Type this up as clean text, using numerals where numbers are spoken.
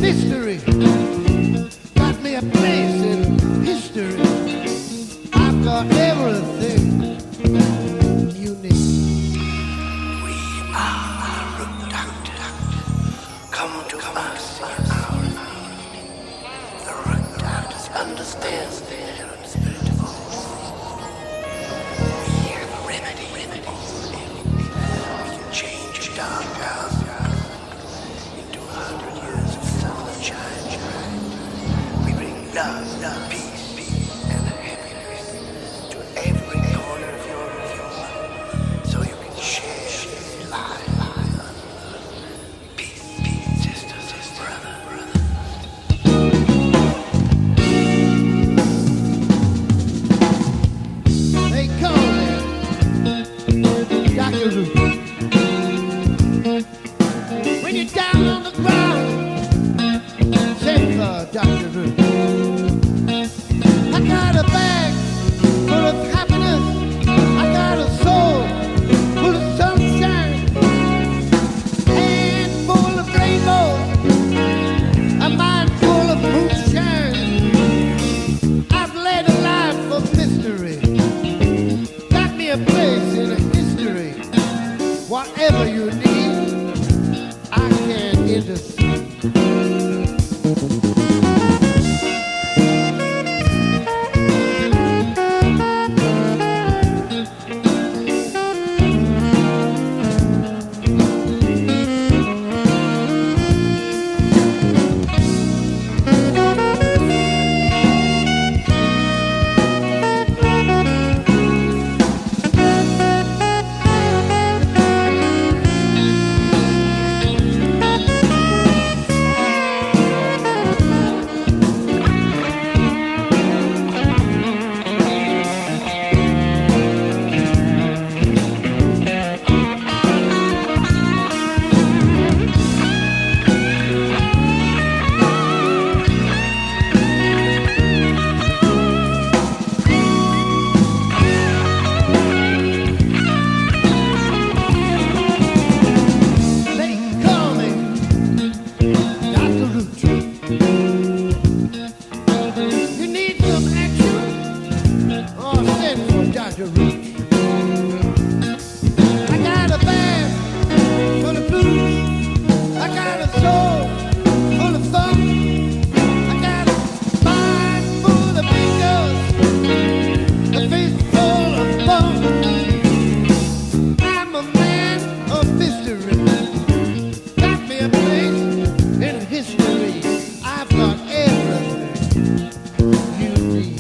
mystery. Got me a place in history. I've got everything you need. We are reducted. Come to us in our hour. The reductors understand the inherent spirit of all. We have a remedy. We can change a dark house into 100 years of sunshine. We bring love, peace, and happiness to every corner of your room, so you can share life. Peace, sisters, brothers. They call me Dr. Root. When you're down on the ground, send for Dr. Root. I got a bag full of happiness. I got a soul full of sunshine and full of rainbows. A mind full of moonshine. I've led a life of mystery. Got me a place in history. Whatever you need, I can intercede. They call me Dr. Root. You need some action? Oh, send for Dr. Root. I got a band full of blues. I got a soul full of fun. I got a mind full of fingers, a face full of fun. I'm a man of mystery. Got me a place in history. I've got everything you need.